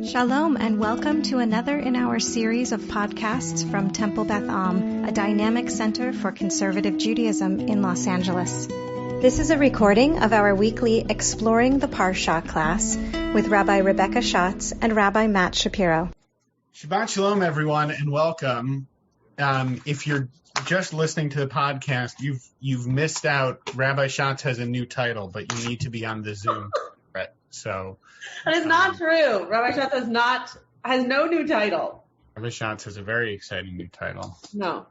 Shalom and welcome to another in our series of podcasts from Temple Beth Am, a dynamic center for conservative Judaism in Los Angeles. This is a recording of our weekly Exploring the Parasha class with Rabbi Rebecca Schatz and Rabbi Matt Shapiro. Shabbat Shalom, everyone, and welcome. If you're just listening to the podcast, you've missed out. Rabbi Schatz has a new title, but you need to be on the Zoom. Right? So that is not true. Rabbi Schatz has no new title. Rabbi Schatz has a very exciting new title. No.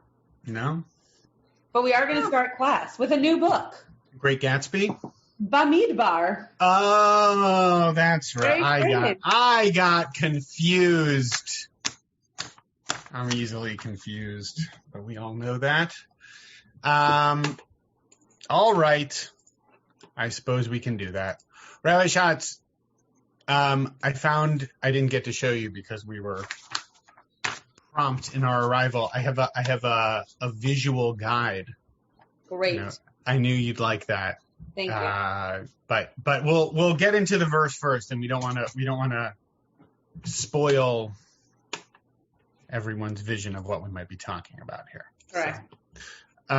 But we are going to start class with a new book. Great Gatsby? Bamidbar. Oh, that's right. I got confused. I'm easily confused, but we all know that. All right. I suppose we can do that. Rabbi Schatz, I didn't get to show you because we were prompt in our arrival. I have a visual guide. Great. I knew you'd like that. Thank you. But we'll get into the verse first, and we don't want to spoil everyone's vision of what we might be talking about here. Correct. So,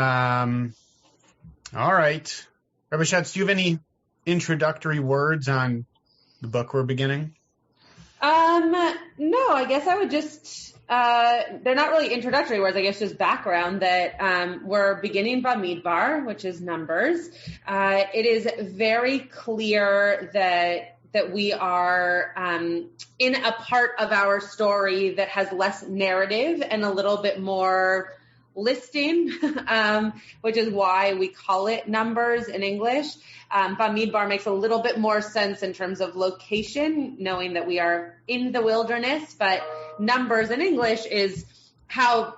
all right. Rabbi Schatz, do you have any introductory words on the book we're beginning? No, I guess I would just, they're not really introductory words, I guess just background that we're beginning Bamidbar, which is Numbers. It is very clear that we are in a part of our story that has less narrative and a little bit more listing, which is why we call it Numbers in English. Bamidbar makes a little bit more sense in terms of location, knowing that we are in the wilderness, but Numbers in English is how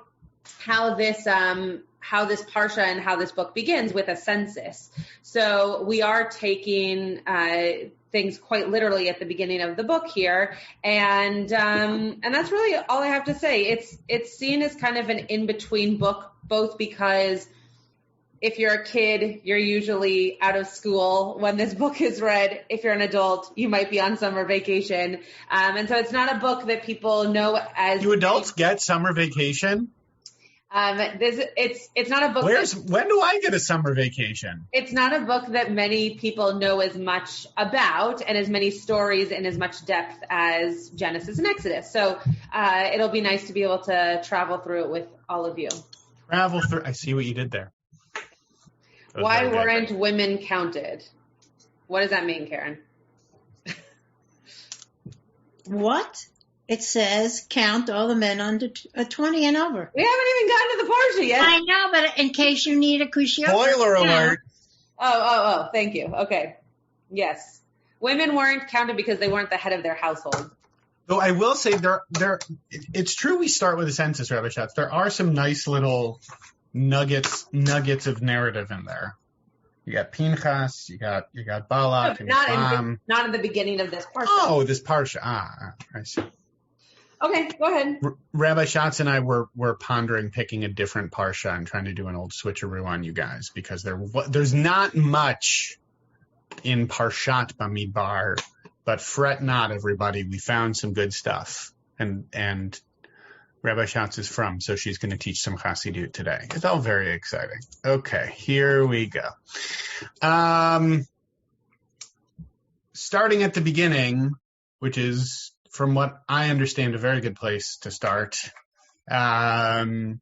this Parsha and how this book begins with a census. So we are taking things quite literally at the beginning of the book here, and that's really all I have to say. It's seen as kind of an in-between book, both because if you're a kid, you're usually out of school when this book is read. If you're an adult, you might be on summer vacation, and so it's not a book that people know as. Do adults get summer vacation? It's not a book. When do I get a summer vacation? It's not a book that many people know as much about and as many stories in as much depth as Genesis and Exodus. So it'll be nice to be able to travel through it with all of you. Travel through. I see what you did there. Why weren't women counted? What does that mean, Karen? What? It says count all the men under 20 and over. We haven't even gotten to the Parsha yet. I know, but in case you need a kushya. Spoiler alert. Oh, thank you. Okay. Yes. Women weren't counted because they weren't the head of their household. Though I will say it's true we start with a census, Rabbi Schatz. There are some nice little nuggets of narrative in there. You got Pinchas, you got Balak, no, not in the beginning of this Parsha. Oh, this Parsha. I see. Okay, go ahead. Rabbi Schatz and I were pondering picking a different Parsha and trying to do an old switcheroo on you guys because there's not much in Parshat Bamidbar, but fret not, everybody. We found some good stuff, and Rabbi Schatz is from, so she's going to teach some Chassidut today. It's all very exciting. Okay, here we go. Starting at the beginning, which is, from what I understand, a very good place to start. We don't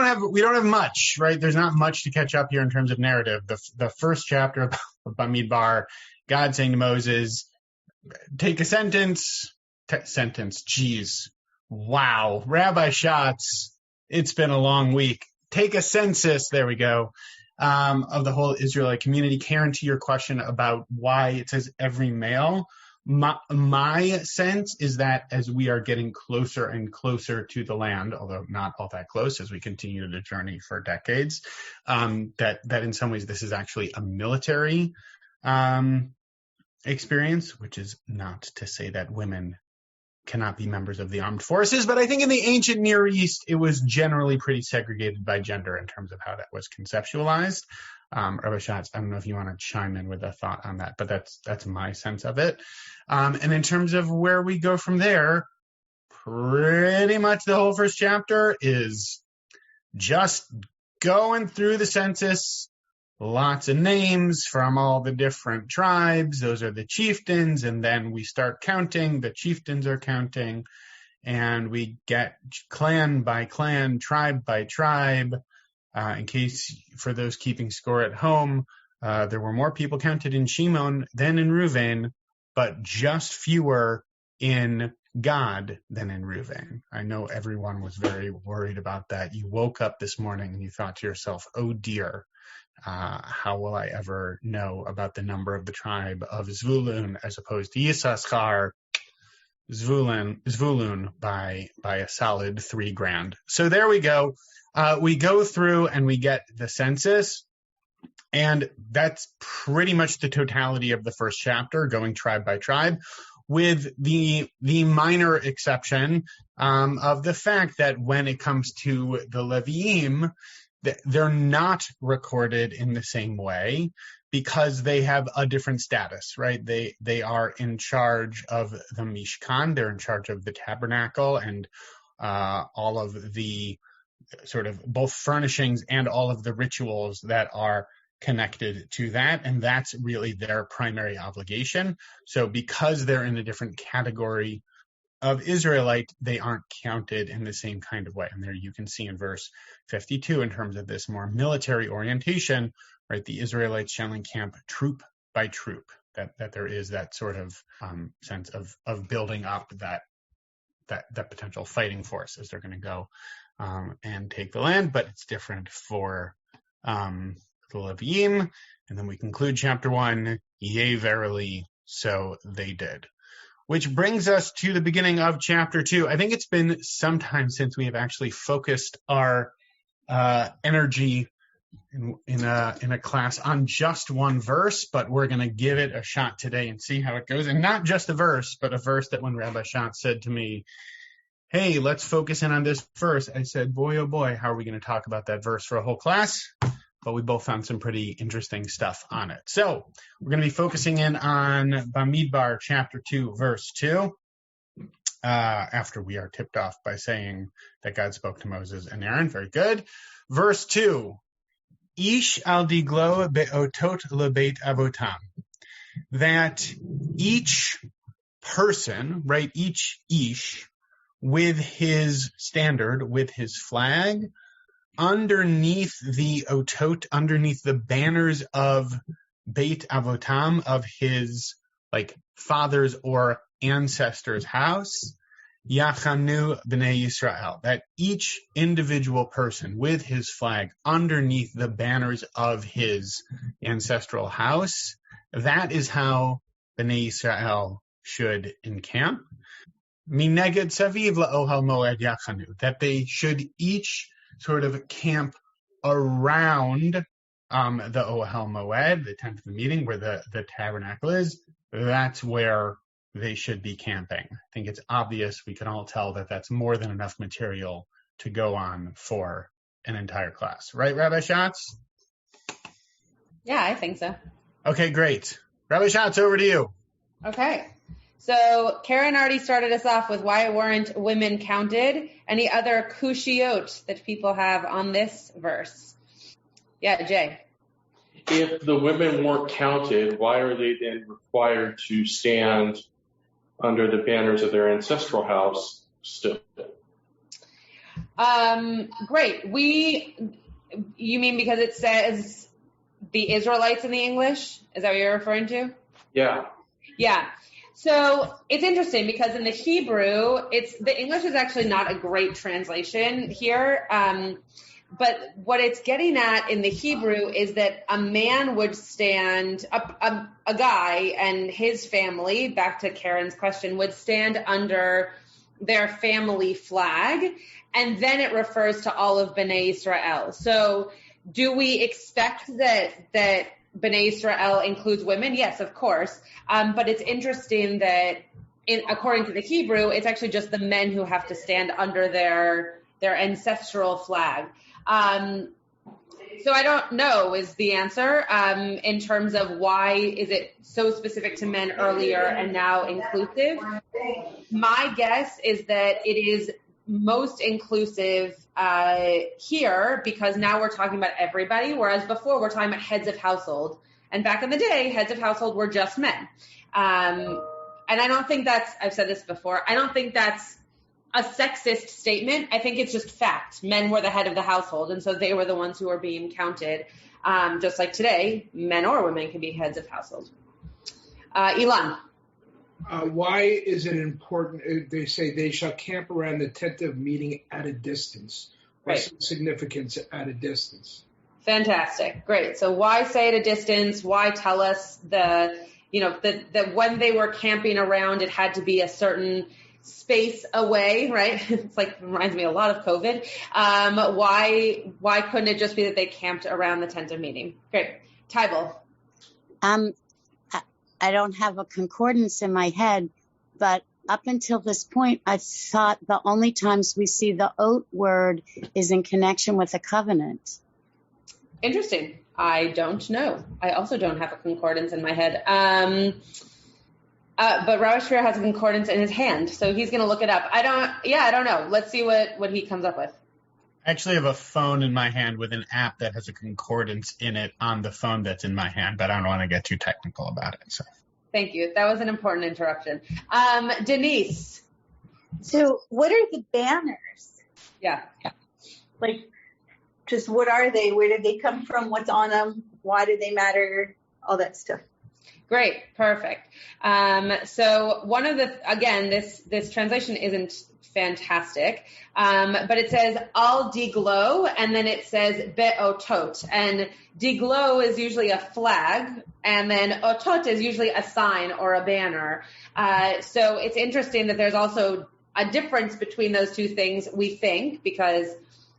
have much, right? There's not much to catch up here in terms of narrative. The first chapter of Bamidbar, God saying to Moses, take a sentence. Geez. Wow. Rabbi Schatz, it's been a long week. Take a census. There we go. Of the whole Israelite community. Karen, to your question about why it says every male, my sense is that as we are getting closer and closer to the land, although not all that close as we continue the journey for decades, that in some ways this is actually a military experience, which is not to say that women cannot be members of the armed forces. But I think in the ancient Near East, it was generally pretty segregated by gender in terms of how that was conceptualized. Rabbi Schatz, I don't know if you want to chime in with a thought on that, but that's my sense of it. And in terms of where we go from there, pretty much the whole first chapter is just going through the census, lots of names from all the different tribes. Those are the chieftains. And then we start counting. The chieftains are counting. And we get clan by clan, tribe by tribe. In case, for those keeping score at home, there were more people counted in Shimon than in Reuven, but just fewer in Gad than in Reuven. I know everyone was very worried about that. You woke up this morning and you thought to yourself, oh dear, how will I ever know about the number of the tribe of Zvulun as opposed to Yisachar? Zvulun by a solid $3,000. So there we go. We go through and we get the census, and that's pretty much the totality of the first chapter, going tribe by tribe, with the minor exception of the fact that when it comes to the Leviim, they're not recorded in the same way because they have a different status, right? They are in charge of the Mishkan, they're in charge of the tabernacle and all of the sort of both furnishings and all of the rituals that are connected to that, and that's really their primary obligation. So because they're in a different category of Israelite, they aren't counted in the same kind of way. And there you can see in verse 52, in terms of this more military orientation, right, the Israelites shall encamp troop by troop, that there is that sort of sense of building up that potential fighting force as they're going to go and take the land, but it's different for the Leviim. And then we conclude chapter 1, yea, verily, so they did. Which brings us to the beginning of chapter 2. I think it's been some time since we have actually focused our energy in a class on just one verse, but we're going to give it a shot today and see how it goes. And not just a verse, but a verse that when Rabbi Schatz said to me, hey, let's focus in on this verse, I said, boy, oh boy, how are we going to talk about that verse for a whole class? But we both found some pretty interesting stuff on it. So we're going to be focusing in on Bamidbar chapter 2, verse 2, after we are tipped off by saying that God spoke to Moses and Aaron. Very good. Verse 2, Ish al diglo be'otot lebeit avotam. That each person, right, each ish, with his standard, with his flag, underneath the otot, underneath the banners of Beit Avotam, of his father's or ancestors' house, Yachanu B'nai Yisrael, that each individual person with his flag underneath the banners of his ancestral house, that is how B'nai Yisrael should encamp. Mineged Saviv la'ohel moed Yachanu, that they should each sort of camp around the Ohel Moed, the tent of the meeting, where the tabernacle is. That's where they should be camping. I think it's obvious. We can all tell that that's more than enough material to go on for an entire class. Right, Rabbi Schatz? Yeah, I think so. Okay, great. Rabbi Schatz, over to you. Okay. So Karen already started us off with why weren't women counted. Any other kushiot that people have on this verse? Yeah, Jay. If the women weren't counted, why are they then required to stand under the banners of their ancestral house still? Great. You mean because it says the Israelites in the English? Is that what you're referring to? Yeah. Yeah. So it's interesting because in the Hebrew, the English is actually not a great translation here. But what it's getting at in the Hebrew is that a man would stand, a guy and his family, back to Karen's question, would stand under their family flag. And then it refers to all of Bnei Israel. So do we expect that Bnei Israel includes women? Yes, of course. But it's interesting that according to the Hebrew, it's actually just the men who have to stand under their ancestral flag. So I don't know is the answer in terms of why is it so specific to men earlier and now inclusive. My guess is that it is most inclusive here because now we're talking about everybody, whereas before we're talking about heads of household. And back in the day, heads of household were just men. And I don't think I've said this before, I don't think that's a sexist statement. I think it's just fact. Men were the head of the household, and so they were the ones who were being counted. Just like today, men or women can be heads of household. Ilan. Why is it important? They say they shall camp around the tent of meeting at a distance. What's the significance at a distance? Fantastic. Great. So why say at a distance? Why tell us that when they were camping around, it had to be a certain space away, right? It's reminds me a lot of COVID. Why couldn't it just be that they camped around the tent of meeting? Great. Tybal. I don't have a concordance in my head, but up until this point, I thought the only times we see the oat word is in connection with a covenant. Interesting. I don't know. I also don't have a concordance in my head. But Rabbi Shapiro has a concordance in his hand, so he's going to look it up. I don't know. Let's see what he comes up with. I actually have a phone in my hand with an app that has a concordance in it on the phone that's in my hand, but I don't want to get too technical about it. So, thank you. That was an important interruption. Denise. So what are the banners? Yeah. Just what are they? Where did they come from? What's on them? Why do they matter? All that stuff. Great. Perfect. So one of this translation isn't fantastic, but it says al diglo, and then it says be'otot, and diglo is usually a flag, and then otot is usually a sign or a banner. So it's interesting that there's also a difference between those two things, we think, because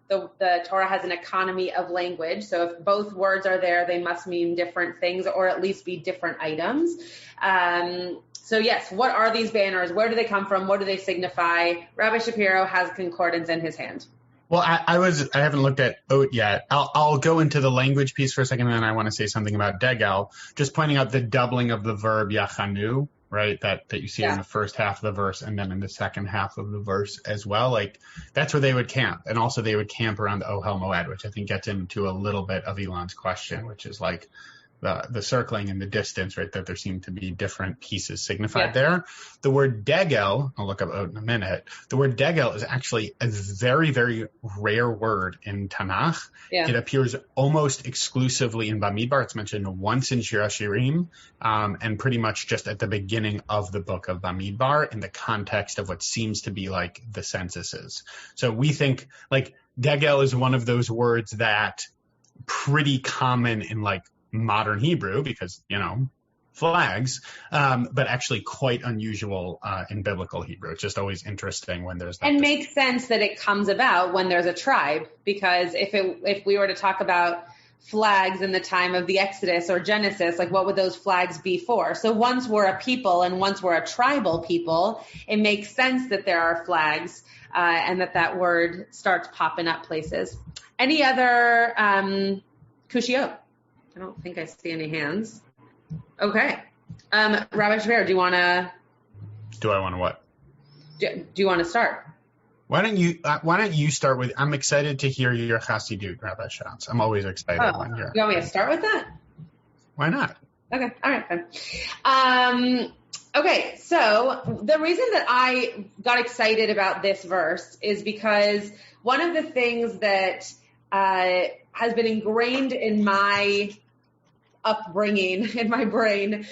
the Torah has an economy of language. So if both words are there, they must mean different things or at least be different items. So yes, what are these banners? Where do they come from? What do they signify? Rabbi Shapiro has concordance in his hand. Well, I haven't looked at oat yet. I'll go into the language piece for a second, and then I want to say something about degel, just pointing out the doubling of the verb yachanu, right? That you see in the first half of the verse and then in the second half of the verse as well. That's where they would camp. And also they would camp around the Ohel Moed, which I think gets into a little bit of Elon's question, which is the circling and the distance, right? That there seem to be different pieces signified there. The word degel, I'll look up oat in a minute. The word degel is actually a very, very rare word in Tanakh. Yeah. It appears almost exclusively in Bamidbar. It's mentioned once in Shir HaShirim, and pretty much just at the beginning of the book of Bamidbar in the context of what seems to be the censuses. So we think degel is one of those words that pretty common in modern Hebrew because, flags, but actually quite unusual in biblical Hebrew. It's just always interesting when there's that. And makes sense that it comes about when there's a tribe, because if we were to talk about flags in the time of the Exodus or Genesis, what would those flags be for? So once we're a people and once we're a tribal people, it makes sense that there are flags and that word starts popping up places. Any other kushiyot? I don't think I see any hands. Okay. Rabbi Shapiro, do you want to? Do I want to what? Do you want to start? Why don't you start with? I'm excited to hear your Chassidut, Rabbi Schatz. I'm always excited when you're. You want me to start with that? Why not? Okay. All right. Fine. Okay. So the reason that I got excited about this verse is because one of the things that has been ingrained in my upbringing, in my brain,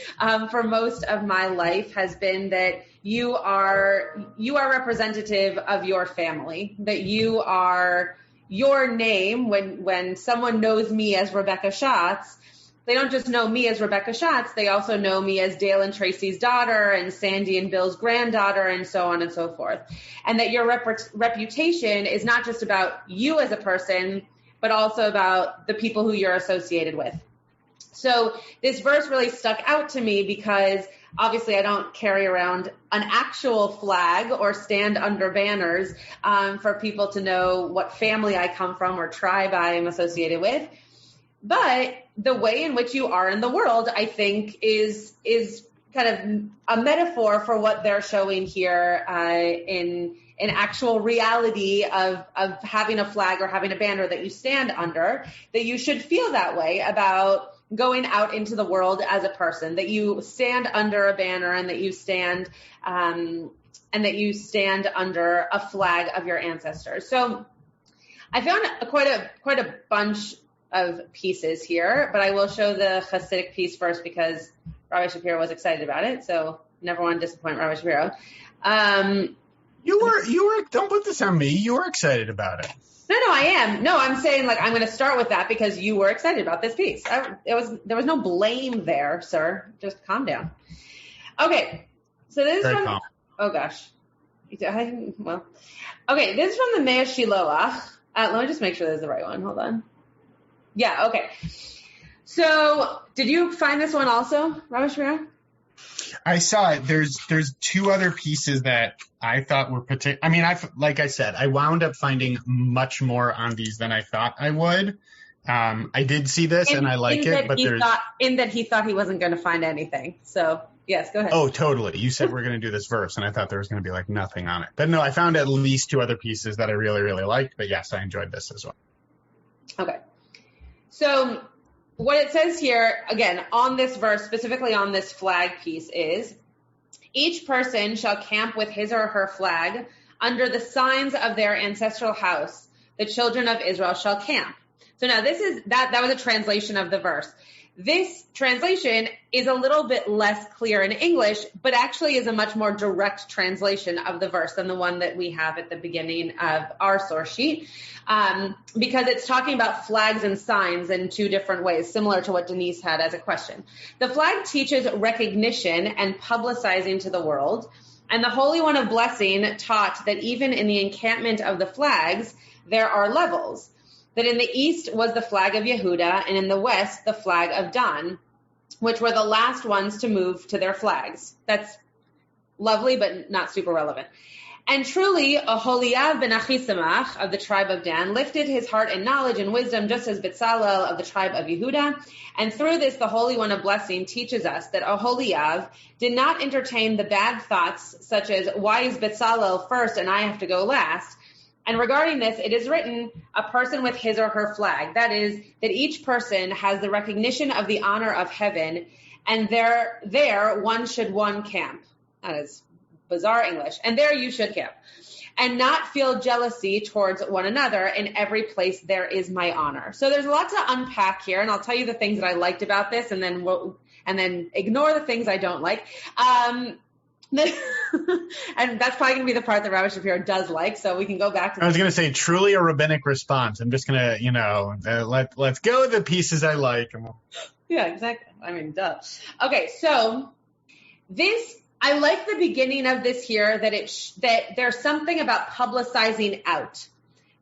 for most of my life has been that you are representative of your family, that you are your name. When someone knows me as Rebecca Schatz, they don't just know me as Rebecca Schatz, they also know me as Dale and Tracy's daughter and Sandy and Bill's granddaughter and so on and so forth. And that your reputation is not just about you as a person, but also about the people who you're associated with. So this verse really stuck out to me because obviously I don't carry around an actual flag or stand under banners for people to know what family I come from or tribe I am associated with. But the way in which you are in the world, I think, is kind of a metaphor for what they're showing here in actual reality of having a flag or having a banner that you stand under, that you should feel that way about going out into the world as a person, that you stand under a banner and that you stand under a flag of your ancestors. So I found quite a bunch of pieces here, but I will show the Hasidic piece first because Rabbi Shapiro was excited about it. So never want to disappoint Rabbi Shapiro. You were, don't put this on me. You were excited about it. No, I am. No, I'm saying like I'm going to start with that because you were excited about this piece. There was no blame there, sir. Just calm down. Okay, so this is from. Oh gosh. Well, okay, this is from the Mea Shiloach. Let me just make sure this is the right one. Hold on. Yeah. Okay. So, did you find this one also, Rabbi Shapiro? I saw it. There's two other pieces that I thought were like I said, I wound up finding much more on these than I thought I would. I did see this and I like it, but he thought he wasn't going to find anything. So yes, go ahead. Oh, totally. You said we're going to do this verse and I thought there was going to be like nothing on it, but no, I found at least two other pieces that I really, really liked, but yes, I enjoyed this as well. Okay. So what it says here, again, on this verse, specifically on this flag piece is, each person shall camp with his or her flag under the signs of their ancestral house. The children of Israel shall camp. So now this is, that was a translation of the verse. This translation is a little bit less clear in English, but actually is a much more direct translation of the verse than the one that we have at the beginning of our source sheet, because it's talking about flags and signs in two different ways, similar to what Denise had as a question. The flag teaches recognition and publicizing to the world, and the Holy One of Blessing taught that even in the encampment of the flags, there are levels. That in the east was the flag of Yehuda, and in the west, the flag of Dan, which were the last ones to move to their flags. That's lovely, but not super relevant. And truly, Aholiav ben Achisamach of the tribe of Dan lifted his heart in knowledge and wisdom, just as Betzalel of the tribe of Yehuda. And through this, the Holy One of Blessing teaches us that Aholiav did not entertain the bad thoughts, such as, why is Betzalel first and I have to go last? And regarding this, it is written, a person with his or her flag. That is, that each person has the recognition of the honor of heaven, and there one should camp. That is bizarre English. And there you should camp. And not feel jealousy towards one another. In every place there is my honor. So there's a lot to unpack here, and I'll tell you the things that I liked about this, and then ignore the things I don't like. And that's probably going to be the part that Rabbi Shapiro does like, so we can go back to. I was going to say truly a rabbinic response. I'm just going to, let's go with the pieces I like. Yeah, exactly. I mean, duh. Okay, so I like the beginning of this here, that there's something about publicizing out.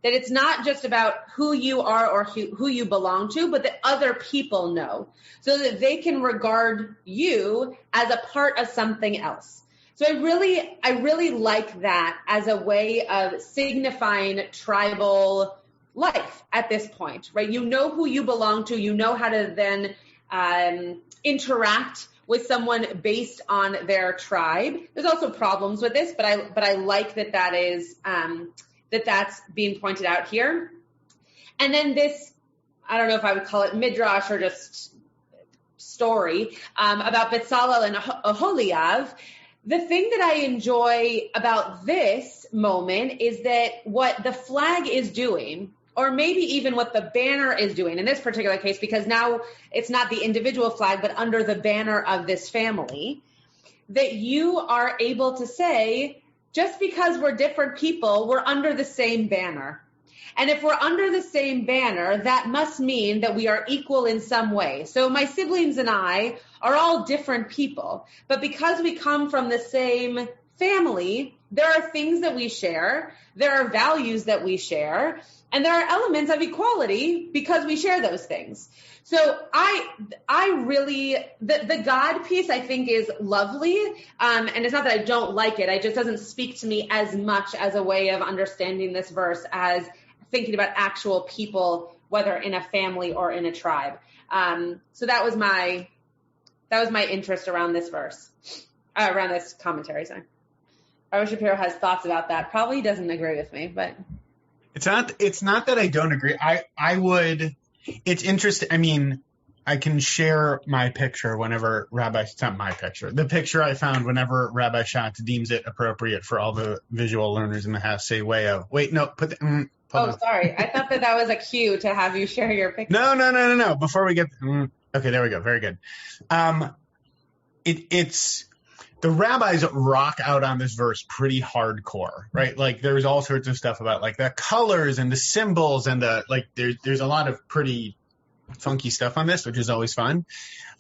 That it's not just about who you are or who you belong to, but that other people know, so that they can regard you as a part of something else. So I really like that as a way of signifying tribal life at this point, right? You know who you belong to. You know how to then interact with someone based on their tribe. There's also problems with this, but I like that is that's being pointed out here. And then this, I don't know if I would call it midrash or just story about Betzalel and Aholiav. The thing that I enjoy about this moment is that what the flag is doing, or maybe even what the banner is doing in this particular case, because now it's not the individual flag, but under the banner of this family, that you are able to say, just because we're different people, we're under the same banner. And if we're under the same banner, that must mean that we are equal in some way. So my siblings and I are all different people, but because we come from the same family, there are things that we share, there are values that we share, and there are elements of equality because we share those things. So I really, the God piece I think is lovely. And it's not that I don't like it. It just doesn't speak to me as much as a way of understanding this verse as thinking about actual people, whether in a family or in a tribe. So that was my interest around this verse, around this commentary. Sorry. Rabbi Shapiro has thoughts about that. Probably doesn't agree with me, but it's not that I don't agree. I would. It's interesting. I mean, I can share my picture whenever Rabbi, it's not my picture, the picture I found whenever Rabbi Schatz deems it appropriate for all the visual learners in the house. Say, wait, no, put the, sorry. I thought that was a cue to have you share your picture. No. Before we get, okay, there we go. Very good. It's the rabbis rock out on this verse pretty hardcore, right? Like there's all sorts of stuff about like the colors and the symbols and the, like there's a lot of pretty funky stuff on this, which is always fun.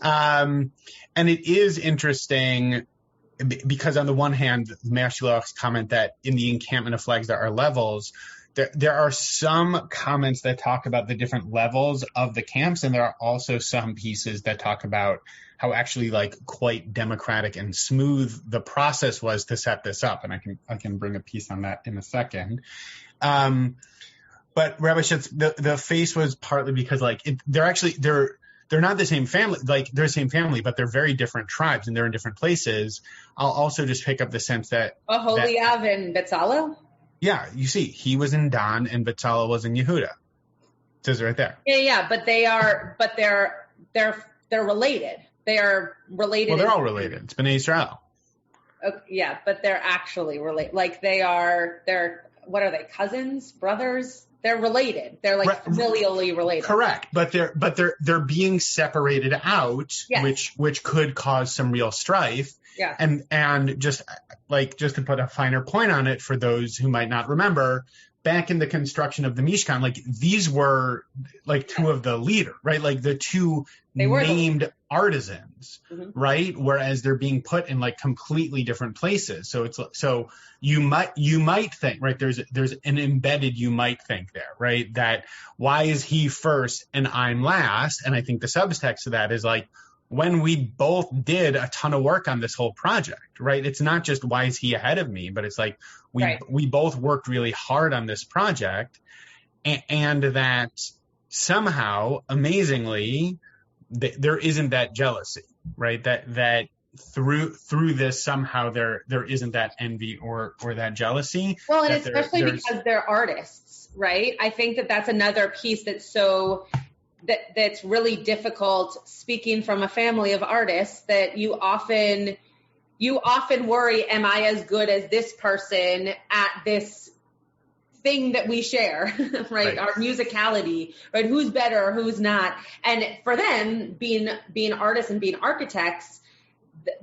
And it is interesting because on the one hand, Mashiach's comment that in the encampment of flags there are levels. There are some comments that talk about the different levels of the camps, and there are also some pieces that talk about how actually like quite democratic and smooth the process was to set this up. And I can bring a piece on that in a second. But Rabbi Schatz, the face was partly because like they're not the same family, like they're the same family, but they're very different tribes and they're in different places. I'll also just pick up the sense that Oholiav and Betzalel. Yeah, you see, he was in Dan and Betzalel was in Yehuda. It says right there. Yeah, but they're related. They are related. Well, they're all related. It's Bnei Israel. Okay, yeah, but they're actually related. Like they're what are they? Cousins, brothers? They're related. They're like familially related. Correct, but they're being separated out, yes. which could cause some real strife. Yeah. And just to put a finer point on it for those who might not remember, back in the construction of the Mishkan, like these were like two of the leader, right? Like the two named artisans, mm-hmm. right? Whereas they're being put in like completely different places. So you might think, right? There's an embedded you might think there, right? That why is he first and I'm last? And I think the subtext of that is like, when we both did a ton of work on this whole project, right? It's not just why is he ahead of me, but it's like we both worked really hard on this project, and that somehow, amazingly, there isn't that jealousy, right? That through this somehow there isn't that envy or that jealousy. Well, and especially because they're artists, right? I think that's another piece that's really difficult speaking from a family of artists, that you often worry, am I as good as this person at this thing that we share, right? Our musicality, right? Who's better, who's not? And for them, being artists and being architects,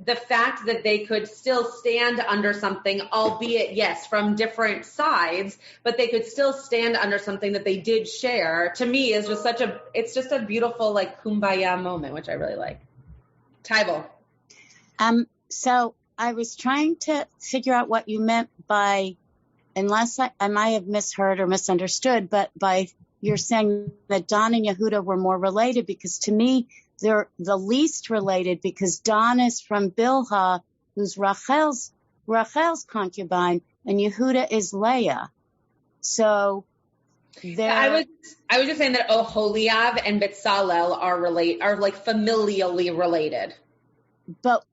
the fact that they could still stand under something, albeit, yes, from different sides, but they could still stand under something that they did share, to me is just it's just a beautiful like kumbaya moment, which I really like. Tybal. So I was trying to figure out what you meant by, unless I might have misheard or misunderstood, but by you're saying that Dan and Yehuda were more related, because to me, they're the least related, because Dan is from Bilhah, who's Rachel's concubine, and Yehuda is Leah. So I was just saying that Oholiav and Betzalel are like familially related. But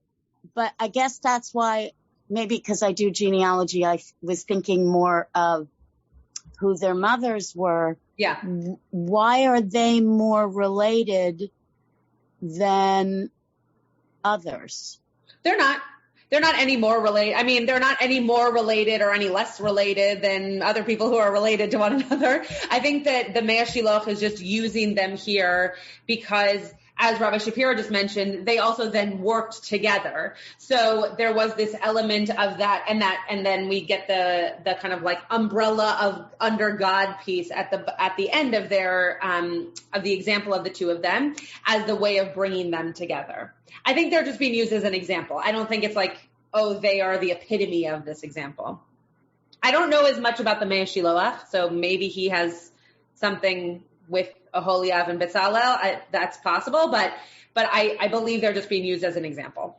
I guess that's why, maybe because I do genealogy, I was thinking more of who their mothers were. Yeah. Why are they more related than others? They're not any more related. I mean, they're not any more related or any less related than other people who are related to one another. I think that the Mea Shiloh is just using them here because, as Rabbi Shapiro just mentioned, they also then worked together. So there was this element of that, and then we get the kind of like umbrella of under God piece at the end of their of the example of the two of them as the way of bringing them together. I think they're just being used as an example. I don't think it's like oh, they are the epitome of this example. I don't know as much about the Mea Shiloach, so maybe he has something with Oholiav and Bezalel. That's possible, but I believe they're just being used as an example.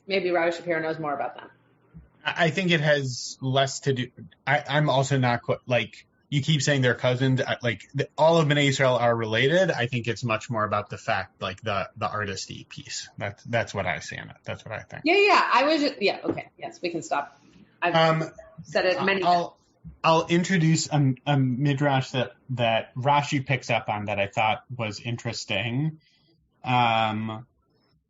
Maybe Rabbi Shapiro knows more about them. I think it has less to do. I'm also not like, you keep saying they're cousins. All of Bnei Israel are related. I think it's much more about the fact, like the artistry piece. That's what I see in it. That's what I think. Yeah. Okay. Yes, we can stop. I've said it many times. I'll introduce a midrash that Rashi picks up on that I thought was interesting,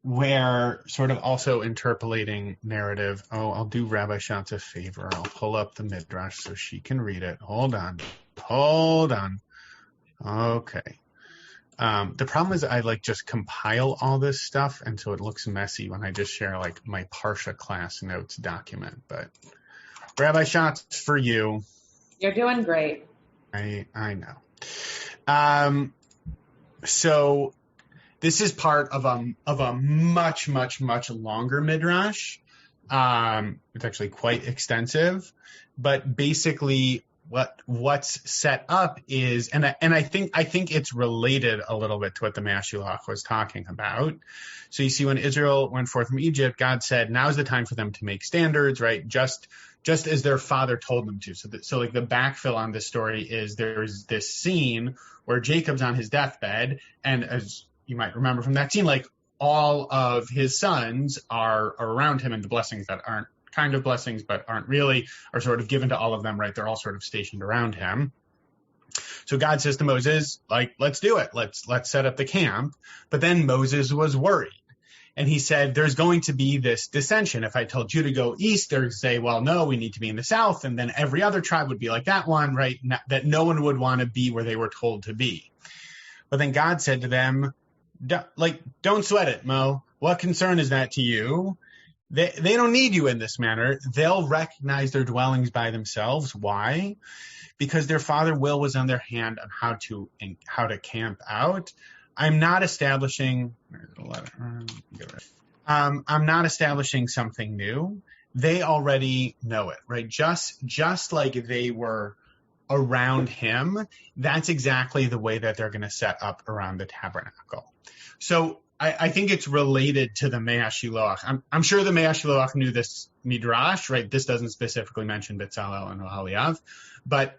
where sort of also interpolating narrative. Oh, I'll do Rabbi Schatz a favor. I'll pull up the midrash so she can read it. Hold on. Okay. The problem is I just compile all this stuff, and so it looks messy when I just share my Parsha class notes document. But Rabbi Schatz, for you. You're doing great. I know. So this is part of a much, much, much longer midrash. It's actually quite extensive, but basically what's set up is, and I think it's related a little bit to what the Mea Shiloach was talking about. So you see, when Israel went forth from Egypt, God said, now's the time for them to make standards, right? Just as their father told them to. So the backfill on this story is there's this scene where Jacob's on his deathbed, and as you might remember from that scene, all of his sons are around him, and the blessings that aren't kind of blessings but aren't really are sort of given to all of them, right? They're all sort of stationed around him. So God says to Moses, let's do it. Let's set up the camp. But then Moses was worried. And he said, there's going to be this dissension. If I told you to go east, they'd say, well, no, we need to be in the south. And then every other tribe would be like that one, right? That no one would want to be where they were told to be. But then God said to them, don't sweat it, Mo. What concern is that to you? They don't need you in this manner. They'll recognize their dwellings by themselves. Why? Because their father will was on their hand on how to camp out. I'm not establishing something new. They already know it, right? Just like they were around him, that's exactly the way that they're going to set up around the tabernacle. So I think it's related to the Mea Shiloach. I'm sure the Mea Shiloach knew this midrash, right? This doesn't specifically mention Bezalel and Oholiav, but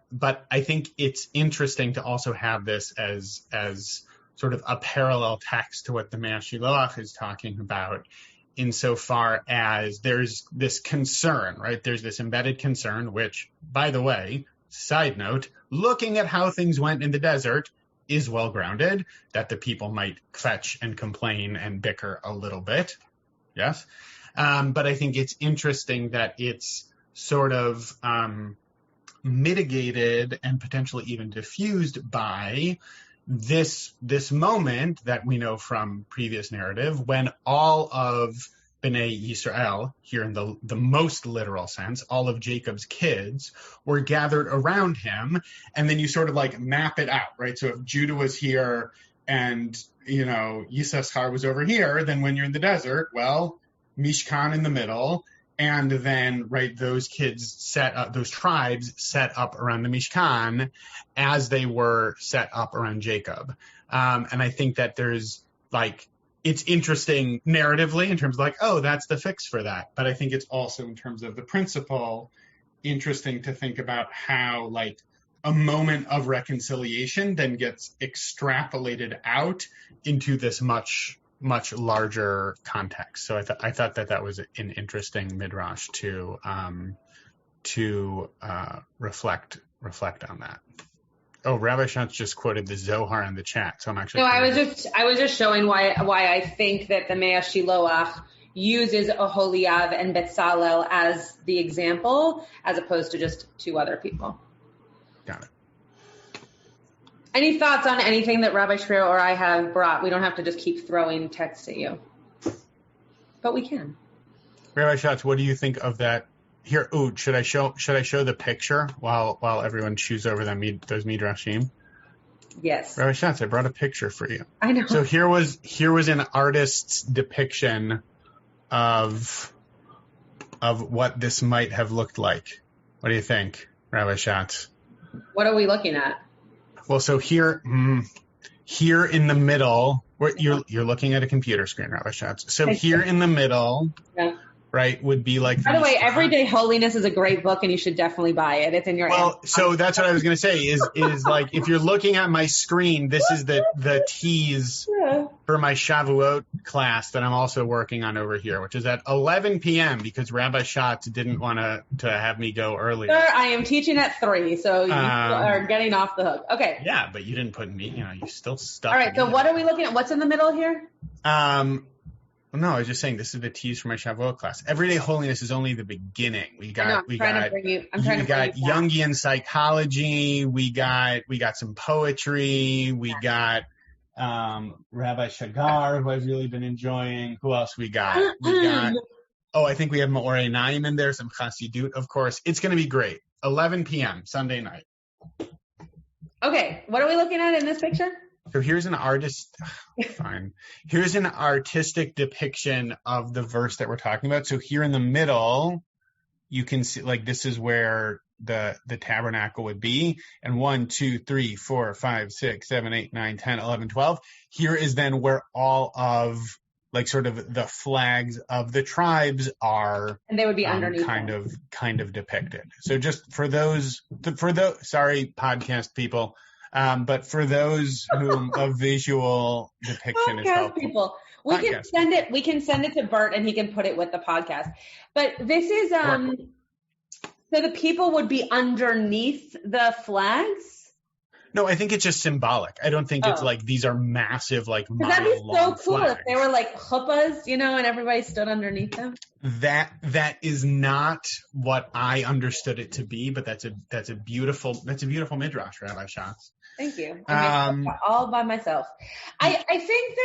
I think it's interesting to also have this as sort of a parallel text to what the Mea Shiloach is talking about, insofar as there's this concern, right? There's this embedded concern, which, by the way, side note, looking at how things went in the desert is well grounded, that the people might fetch and complain and bicker a little bit. Yes. But I think it's interesting that it's sort of mitigated and potentially even diffused by this moment that we know from previous narrative, when all of Bnei Yisrael, here in the most literal sense, all of Jacob's kids were gathered around him, and then you sort of map it out, right? So if Judah was here and, Yisachar was over here, then when you're in the desert, well, Mishkan in the middle, and then, right, those tribes set up around the Mishkan as they were set up around Jacob. And I think that there's it's interesting narratively in terms of oh, that's the fix for that. But I think it's also in terms of the principle interesting to think about how a moment of reconciliation then gets extrapolated out into this much, much larger context. So I thought that was an interesting midrash to reflect on that. Oh, Rabbi Schatz just quoted the Zohar in the chat, so I'm actually. No, I was just showing why I think that the Mea Shiloach uses Oholiav and Bezalel as the example, as opposed to just two other people. Got it. Any thoughts on anything that Rabbi Shapiro or I have brought? We don't have to just keep throwing texts at you, but we can. Rabbi Schatz, what do you think of that? Here, should I show the picture while everyone chews over those midrashim? Yes. Rabbi Schatz, I brought a picture for you. I know. So here was an artist's depiction of of what this might have looked like. What do you think, Rabbi Schatz? What are we looking at? Well, so here in the middle, you're looking at a computer screen, Rabbi Schatz. So here in the middle, right, would be like. By the way, Everyday Holiness is a great book, and you should definitely buy it. It's in your. Well, so that's what I was going to say. Is like if you're looking at my screen, this is the tease for my Shavuot class that I'm also working on over here, which is at 11 p.m. because Rabbi Schatz didn't want to have me go earlier. Sir, I am teaching at 3, so you are getting off the hook. Okay. Yeah, but you didn't put me. You still stuck. All right. So what are we looking at? What's in the middle here? No, I was just saying this is the tease for my Shavuot class. Everyday Holiness is only the beginning. We got Jungian psychology. We got some poetry. We got Rabbi Shagar, who I've really been enjoying. Who else we got? I think we have Maorei Naim in there, some Chassidut, of course. It's going to be great. 11 p.m. Sunday night. Okay, what are we looking at in this picture? So here's an Here's an artistic depiction of the verse that we're talking about. So here in the middle, you can see like this is where the tabernacle would be. And 1, 2, 3, 4, 5, 6, 7, 8, 9, 10, 11, 12. Here is then where all of like sort of the flags of the tribes are, and they would be underneath kind of depicted. So just for those, sorry, podcast people. But for those whom a visual depiction is helpful. People. We can send it to Bert and he can put it with the podcast. But this is so the people would be underneath the flags? No, I think it's just symbolic. I don't think it's like these are massive like that'd be so cool flags. If they were like chuppahs, and everybody stood underneath them. That is not what I understood it to be, but that's a beautiful midrash, Rabbi Schatz. Thank you. All by myself. I think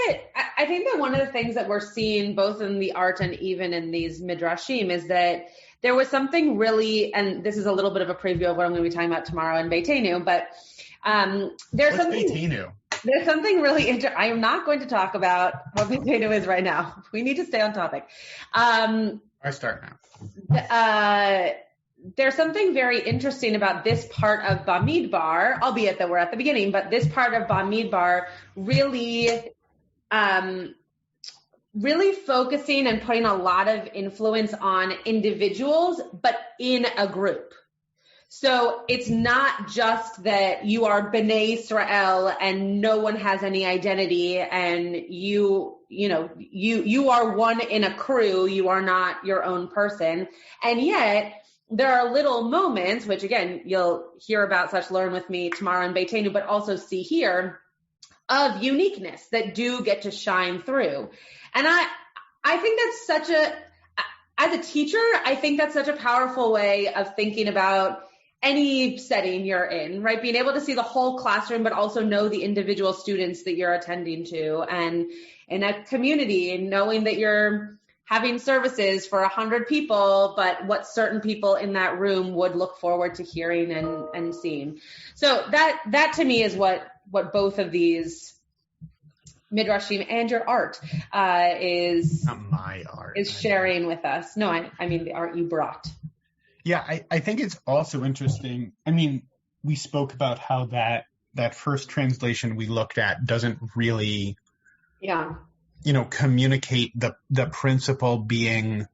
that one of the things that we're seeing both in the art and even in these midrashim is that there was something really, and this is a little bit of a preview of what I'm going to be talking about tomorrow in Beitenu, but there's something really interesting. I am not going to talk about what Beitenu is right now. We need to stay on topic. I start now. There's something very interesting about this part of Bamidbar, albeit that we're at the beginning, but this part of Bamidbar really focusing and putting a lot of influence on individuals, but in a group. So it's not just that you are B'nai Israel and no one has any identity and you are one in a crew. You are not your own person. And yet there are little moments, which again, you'll hear about / learn with me tomorrow in Beitenu, but also see here of uniqueness that do get to shine through. And I think that's as a teacher, I think that's such a powerful way of thinking about any setting you're in, right? Being able to see the whole classroom, but also know the individual students that you're attending to, and in a community, and knowing that you're having services for 100 people, but what certain people in that room would look forward to hearing and seeing. So that to me is what both of these midrashim and your art is. Not my art. Is sharing with us. No, I mean the art you brought. Yeah, I think it's also interesting. I mean, we spoke about how that first translation we looked at doesn't really, communicate the principle being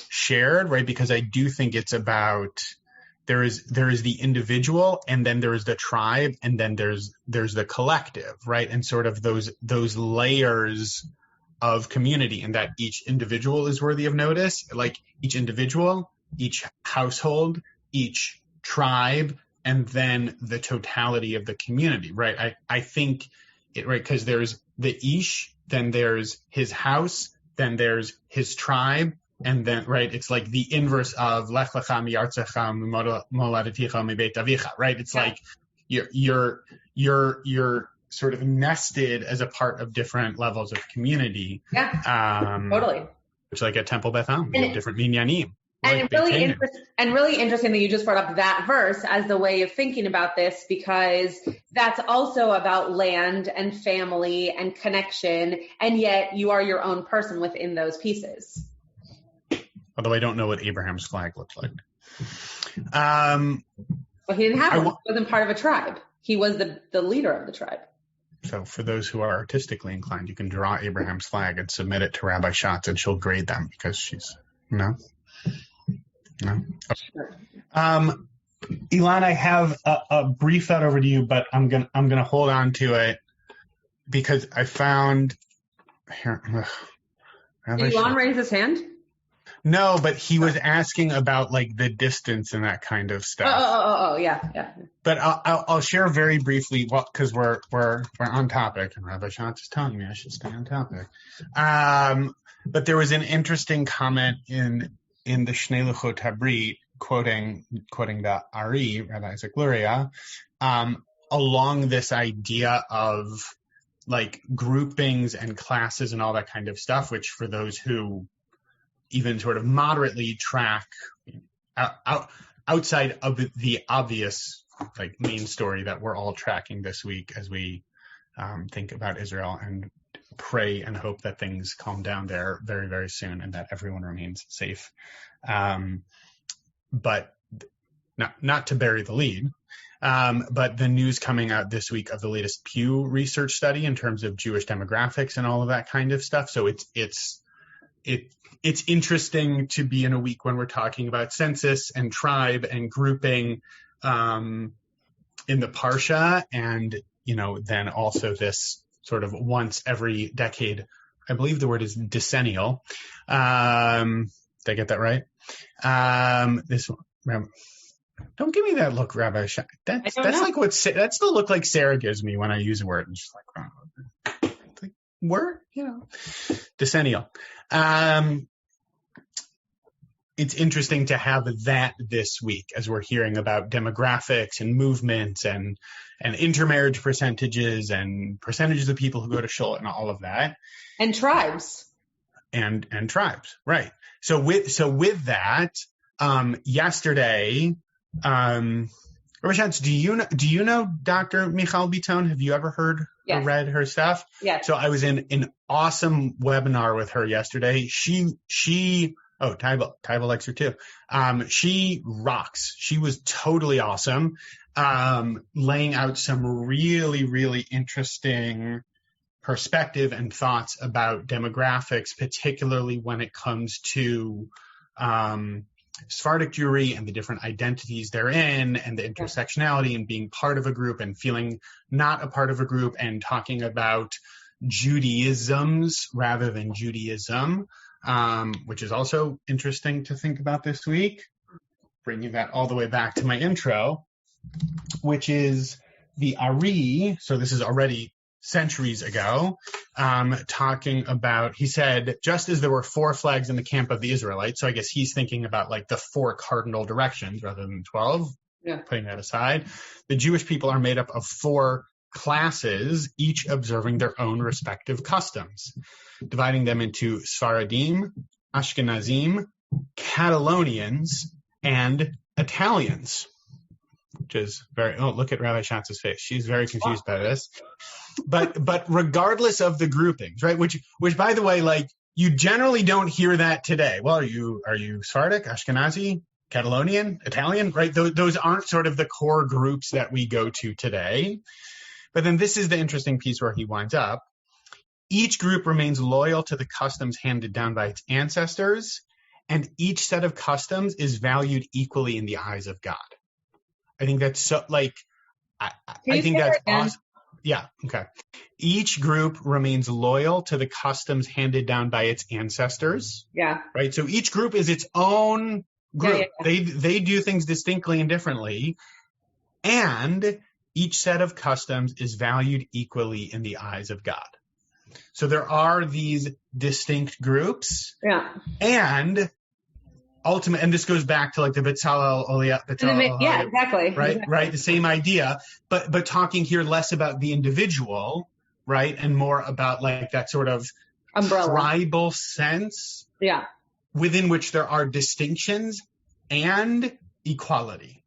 shared, right? Because I do think it's about there is the individual, and then there is the tribe, and then there's the collective, right? And sort of those layers of community, and that each individual is worthy of notice, like each individual, each household, each tribe, and then the totality of the community, right? I think it, right, because there's the Ish, then there's his house, then there's his tribe, and then, right, it's like the inverse of Lech Lecha mi'artzecha mi'moladaticha mi'beit avicha, right? It's like you're sort of nested as a part of different levels of community. Yeah, totally. Which, like at Temple Beth Am, we have different minyanim. And really interesting that you just brought up that verse as the way of thinking about this, because that's also about land and family and connection, and yet you are your own person within those pieces. although I don't know what Abraham's flag looked like. Well, he didn't have one. He wasn't part of a tribe. He was the leader of the tribe. So for those who are artistically inclined, you can draw Abraham's flag and submit it to Rabbi Schatz, and she'll grade them because she's no. Sure. Elon, I have a brief thought over to you, but I'm gonna hold on to it because I found here. Did Elon raise his hand? No, but he was asking about like the distance and that kind of stuff. Oh, yeah. But I'll share very briefly, because we're on topic, and Rabbi Schatz is telling me I should stay on topic. But there was an interesting comment in the Shnei Luchot Habrit, quoting the Ari, Rabbi Isaac Luria, along this idea of like groupings and classes and all that kind of stuff, which for those who even sort of moderately track outside of the obvious like main story that we're all tracking this week as we think about Israel and pray and hope that things calm down there very, very soon and that everyone remains safe. But not to bury the lead, but the news coming out this week of the latest Pew Research study in terms of Jewish demographics and all of that kind of stuff. So it's interesting to be in a week when we're talking about census and tribe and grouping in the Parsha, and then also this sort of once every decade, I believe the word is decennial. Did I get that right? This one. Don't give me that look, Rabbi. That's the look like Sarah gives me when I use a word. And she's like, word, decennial. It's interesting to have that this week as we're hearing about demographics and movements and intermarriage percentages and percentages of people who go to shul and all of that. And tribes. And tribes, right. So with that, yesterday, Rabbi Schatz, do you know Dr. Michal Biton? Have you ever heard or read her stuff? Yes. So I was in an awesome webinar with her yesterday. Taiba likes her too. She rocks. She was totally awesome. Laying out some really, really interesting perspective and thoughts about demographics, particularly when it comes to Sephardic Jewry and the different identities they're in and the intersectionality and being part of a group and feeling not a part of a group and talking about Judaisms rather than Judaism, which is also interesting to think about this week. Bringing that all the way back to my intro, which is the Ari. So this is already centuries ago, talking about, he said, just as there were 4 flags in the camp of the Israelites, so I guess he's thinking about like the 4 cardinal directions rather than 12, putting that aside, the Jewish people are made up of 4 classes, each observing their own respective customs, dividing them into Sfaradim, Ashkenazim, Catalonians, and Italians. Which is look at Rabbi Schatz's face. She's very confused by this. But regardless of the groupings, right? Which by the way, like you generally don't hear that today. Well, are you Sephardic, Ashkenazi, Catalonian, Italian, right? Those aren't sort of the core groups that we go to today. But then this is the interesting piece where he winds up. Each group remains loyal to the customs handed down by its ancestors, and each set of customs is valued equally in the eyes of God. I think that's so, like, I think that's awesome. Yeah, okay. Each group remains loyal to the customs handed down by its ancestors. Yeah. Right? So each group is its own group. Yeah. They do things distinctly and differently. And each set of customs is valued equally in the eyes of God. So there are these distinct groups. Yeah. And ultimate, and this goes back to like the Betzalel Oliah. Yeah, exactly. Right, exactly. right. The same idea, but talking here less about the individual, right, and more about like that sort of umbrella, tribal sense. Yeah. Within which there are distinctions and equality.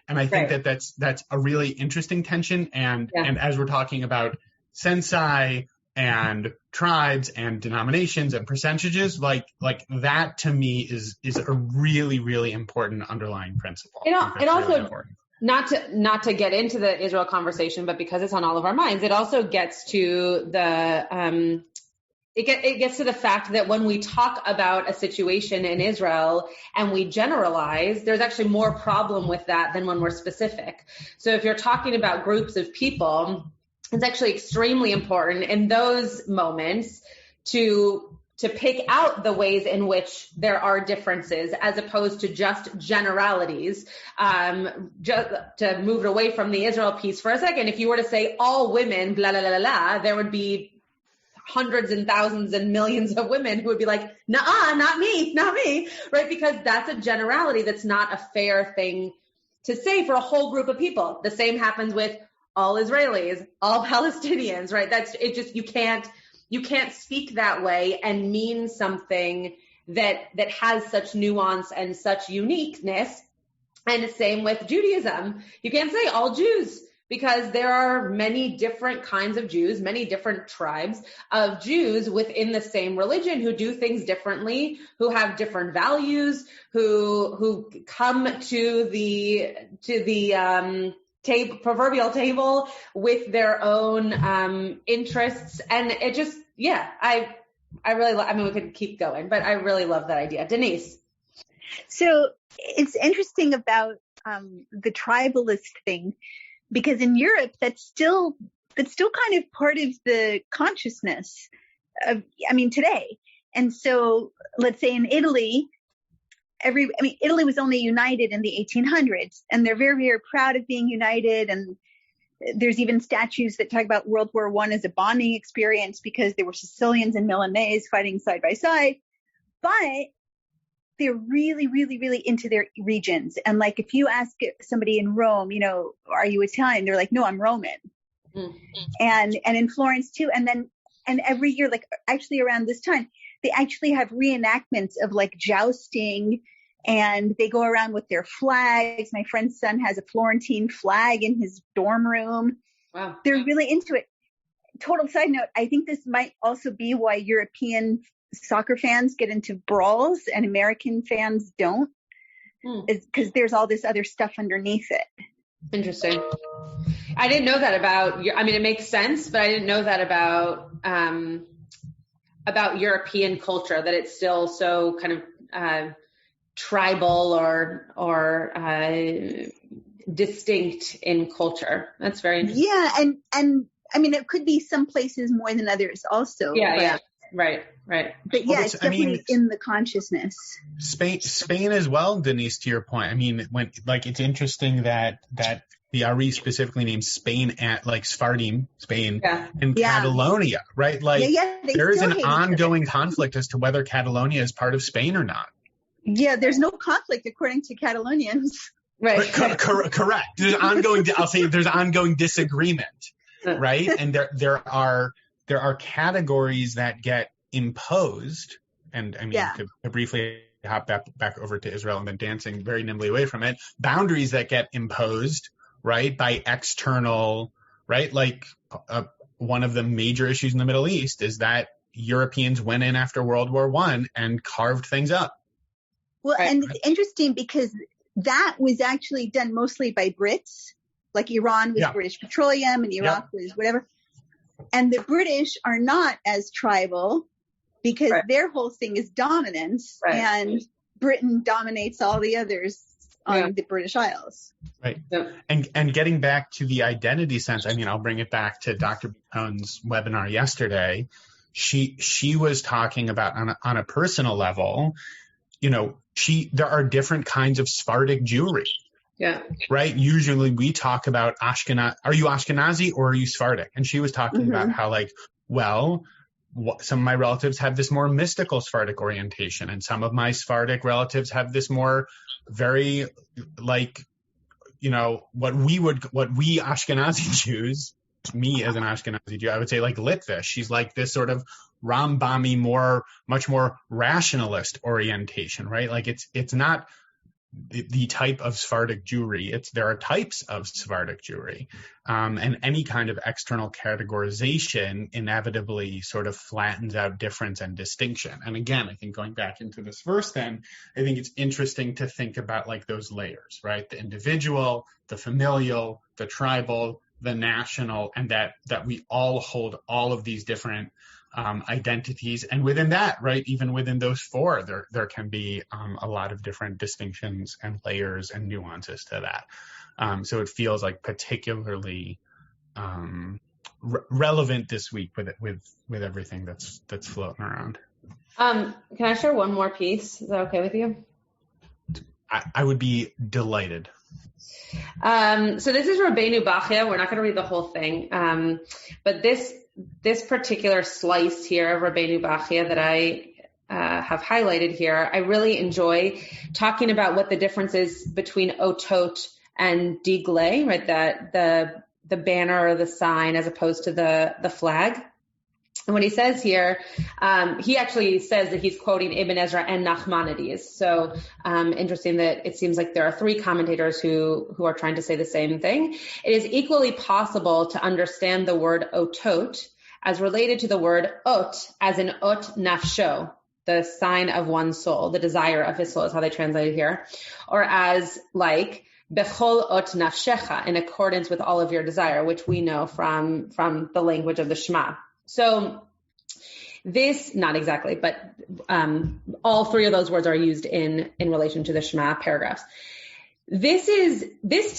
And I think that's a really interesting tension. And as we're talking about sensi and tribes and denominations and percentages, like that to me is a really, really important underlying principle. It also, really important. Not to get into the Israel conversation, but because it's on all of our minds, it also gets to the it gets to the fact that when we talk about a situation in Israel and we generalize, there's actually more problem with that than when we're specific. So if you're talking about groups of people, it's actually extremely important in those moments to pick out the ways in which there are differences as opposed to just generalities. Just to move it away from the Israel piece for a second, if you were to say all women, blah, blah, blah, blah, there would be hundreds and thousands and millions of women who would be like, nah, not me, right? Because that's a generality that's not a fair thing to say for a whole group of people. The same happens with all Israelis, all Palestinians, right? That's it. Just you can't speak that way and mean something that has such nuance and such uniqueness. And the same with Judaism. You can't say all Jews, because there are many different kinds of Jews, many different tribes of Jews within the same religion who do things differently, who have different values, who come to the proverbial table with their own interests. And it just, I really love, we could keep going, but I really love that idea. Denise. So it's interesting about the tribalist thing, because in Europe, that's still kind of part of the consciousness of, today. And so let's say in Italy, Italy was only united in the 1800s, and they're very, very proud of being united. And there's even statues that talk about World War I as a bonding experience because there were Sicilians and Milanese fighting side by side. But they're really, really, really into their regions. And like, if you ask somebody in Rome, are you Italian? They're like, no, I'm Roman. Mm-hmm. And in Florence too. And every year, like actually around this time, they actually have reenactments of like jousting, and they go around with their flags. My friend's son has a Florentine flag in his dorm room. Wow. They're really into it. Total side note, I think this might also be why European soccer fans get into brawls and American fans don't, is because there's all this other stuff underneath it. Interesting. I didn't know that about, it makes sense, but I didn't know that about European culture, that it's still so kind of tribal or distinct in culture. That's very interesting. Yeah. And it could be some places more than others also. Yeah. Right. But it's definitely in the consciousness. Spain as well, Denise, to your point. It's interesting that the Ari specifically names Spain at like Sephardim, Spain, and Catalonia, right? There is an ongoing conflict as to whether Catalonia is part of Spain or not. Yeah, there's no conflict according to Catalonians. Right. Correct. There's ongoing disagreement, right? And there are categories that get imposed, and to briefly hop back over to Israel and then dancing very nimbly away from it, boundaries that get imposed, right, by external, right? Like one of the major issues in the Middle East is that Europeans went in after World War I and carved things up. Well, right. And it's interesting because that was actually done mostly by Brits, like Iran was British Petroleum and Iraq was whatever. And the British are not as tribal because their whole thing is dominance, and Britain dominates all the others on the British Isles. Right. Yeah. And getting back to the identity sense, I'll bring it back to Dr. Cohn's webinar yesterday. She was talking about on a personal level, there are different kinds of Sephardic Jewry. Yeah. Right. Usually we talk about Ashkenazi. Are you Ashkenazi or are you Sephardic? And she was talking about how some of my relatives have this more mystical Sephardic orientation, and some of my Sephardic relatives have this more very what we Ashkenazi Jews, me as an Ashkenazi Jew, I would say like Litvish. She's like this sort of Rambami, much more rationalist orientation, right? Like it's not the type of Sephardic Jewry. There are types of Sephardic Jewry, and any kind of external categorization inevitably sort of flattens out difference and distinction. And again, I think going back into this verse, then I think it's interesting to think about like those layers, right? The individual, the familial, the tribal, the national, and that we all hold all of these different identities, and within that, right, even within those four, there can be a lot of different distinctions and layers and nuances to that. So it feels like particularly relevant this week with everything that's floating around. Can I share one more piece? Is that okay with you? I would be delighted. So this is Rabbeinu Bachya. We're not going to read the whole thing, but this particular slice here of Rabbeinu Bachya that I have highlighted here, I really enjoy talking about what the difference is between otot and digle, right? That the banner or the sign as opposed to the flag. And what he says here, he actually says that he's quoting Ibn Ezra and Nachmanides. So interesting that it seems like there are three commentators who are trying to say the same thing. It is equally possible to understand the word otot as related to the word ot, as in ot nafsho, the sign of one's soul, the desire of his soul is how they translate it here, or as like bechol ot nafshecha, in accordance with all of your desire, which we know from the language of the Shema. So this, not exactly, but all three of those words are used in relation to the Shema paragraphs. This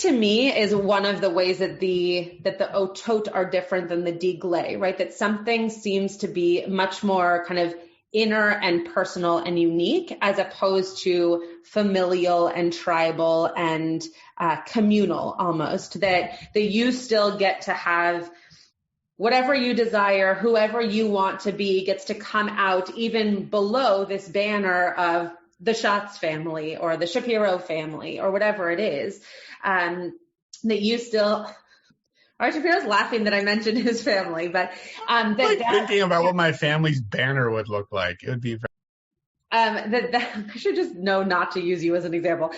to me is one of the ways that the otot are different than the digle, right? That something seems to be much more kind of inner and personal and unique as opposed to familial and tribal and communal almost, that you still get to have whatever you desire, whoever you want to be gets to come out even below this banner of the Schatz family or the Shapiro family or whatever it is, that you still... Our Shapiro's laughing that I mentioned his family, but I'm thinking about what my family's banner would look like. It would be I should just know not to use you as an example.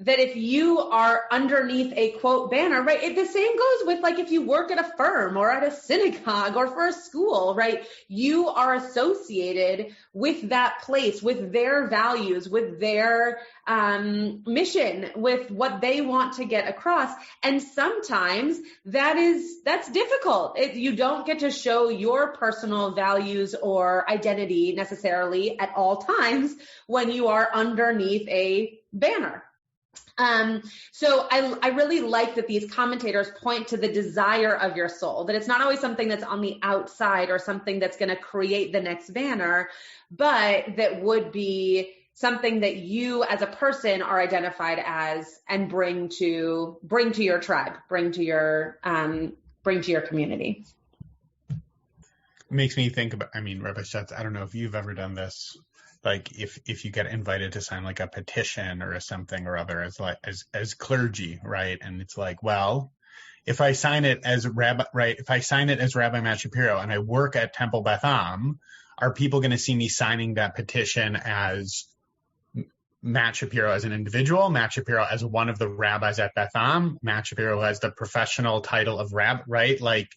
That if you are underneath a quote banner, right? The same goes with like if you work at a firm or at a synagogue or for a school, right? You are associated with that place, with their values, with their mission, with what they want to get across. And sometimes that's difficult. You don't get to show your personal values or identity necessarily at all times when you are underneath a banner. So I really like that these commentators point to the desire of your soul, that it's not always something that's on the outside or something that's going to create the next banner, but that would be something that you as a person are identified as and bring to your tribe, bring to your community. It makes me think about, Rabbi Schatz, I don't know if you've ever done this. Like if you get invited to sign like a petition or something or other as clergy, right? And it's like, well, if I sign it as Rabbi, right? If I sign it as Rabbi Matt Shapiro and I work at Temple Beth Am, are people going to see me signing that petition as Matt Shapiro as an individual, Matt Shapiro as one of the rabbis at Beth Am, Matt Shapiro has the professional title of rab, right? Like,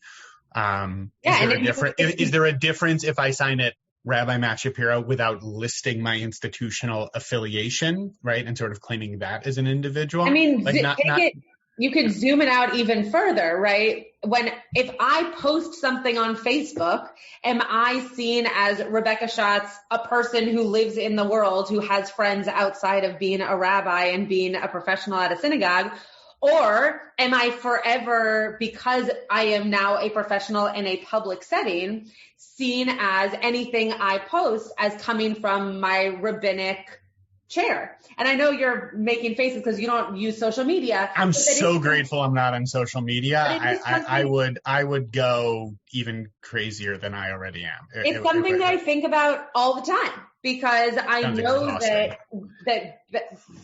is there a difference if I sign it Rabbi Matt Shapiro without listing my institutional affiliation, right? And sort of claiming that as an individual. You could zoom it out even further, right? If I post something on Facebook, am I seen as Rebecca Schatz, a person who lives in the world, who has friends outside of being a rabbi and being a professional at a synagogue? Or am I forever, because I am now a professional in a public setting, seen as anything I post as coming from my rabbinic chair? And I know you're making faces because you don't use social media. I'm so grateful I'm not on social media. I would go even crazier than I already am. It's something that I think about all the time, because I know that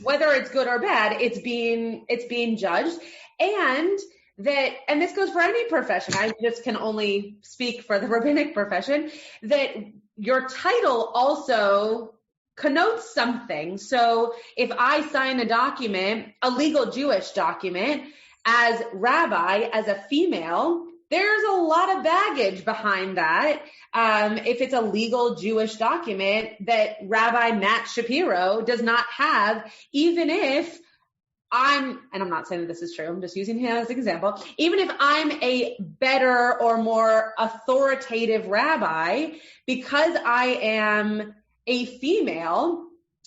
whether it's good or bad, it's being judged, and this goes for any profession. I just can only speak for the rabbinic profession, that your title also connotes something. So if I sign a document, a legal Jewish document, as rabbi, as a female, there's a lot of baggage behind that. If it's a legal Jewish document that Rabbi Matt Shapiro does not have, even if and I'm not saying that this is true, I'm just using him as an example, even if I'm a better or more authoritative rabbi, because I am a female,